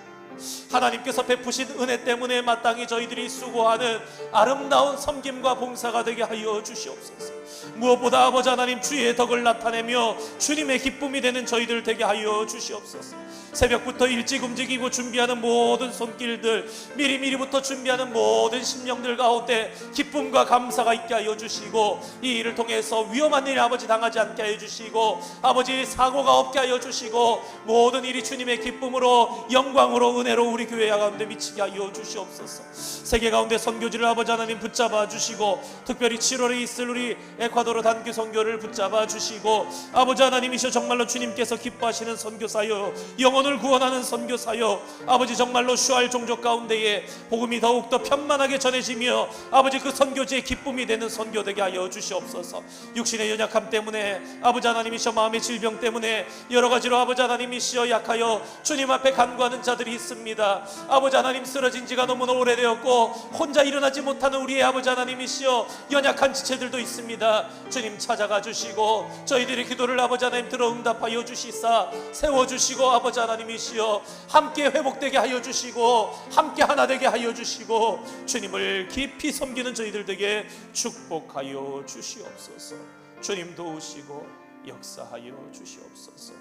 하나님께서 베푸신 은혜 때문에 마땅히 저희들이 수고하는 아름다운 섬김과 봉사가 되게 하여 주시옵소서. 무엇보다 아버지 하나님, 주의 덕을 나타내며 주님의 기쁨이 되는 저희들 되게 하여 주시옵소서. 새벽부터 일찍 움직이고 준비하는 모든 손길들, 미리부터 준비하는 모든 심령들 가운데 기쁨과 감사가 있게 하여 주시고 이 일을 통해서 위험한 일 아버지 당하지 않게 하여 주시고 아버지 사고가 없게 하여 주시고 모든 일이 주님의 기쁨으로, 영광으로, 은혜로 우리 교회 가운데 미치게 하여 주시옵소서. 세계 가운데 선교지를 아버지 하나님 붙잡아 주시고 특별히 7월에 있을 우리 에콰도르 단기 선교를 붙잡아 주시고 아버지 하나님이셔 정말로 주님께서 기뻐하시는 선교사요, 영혼을 구원하는 선교사요, 아버지 정말로 슈알 종족 가운데에 복음이 더욱더 편만하게 전해지며 아버지 그 선교지의 기쁨이 되는 선교 되게 하여 주시옵소서. 육신의 연약함 때문에 아버지 하나님이셔 마음의 질병 때문에 여러 가지로 아버지 하나님이시여 약하여 주님 앞에 간구하는 자들이 있습니다. 아버지 하나님, 쓰러진 지가 너무나 오래되었고 혼자 일어나지 못하는 우리의 아버지 하나님이시여 연약한 지체들도 있습니다. 주님 찾아가 주시고 저희들의 기도를 아버지 하나님 들어 응답하여 주시사 세워주시고 아버지 하나님이시여 함께 회복되게 하여 주시고 함께 하나 되게 하여 주시고 주님을 깊이 섬기는 저희들 되게 축복하여 주시옵소서. 주님 도우시고 역사하여 주시옵소서.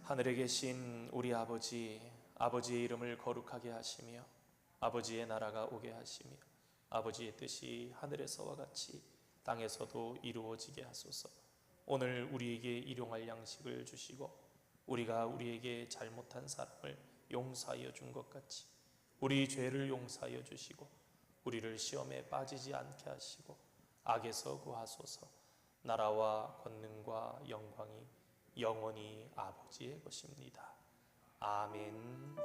하늘에 계신 우리 아버지, 아버지의 이름을 거룩하게 하시며 아버지의 나라가 오게 하시며 아버지의 뜻이 하늘에서와 같이 땅에서도 이루어지게 하소서. 오늘 우리에게 일용할 양식을 주시고 우리가 우리에게 잘못한 사람을 용서하여 준 것 같이 우리 죄를 용서하여 주시고 우리를 시험에 빠지지 않게 하시고 악에서 구하소서. 나라와 권능과 영광이 영원히 아버지의 것입니다. 아멘.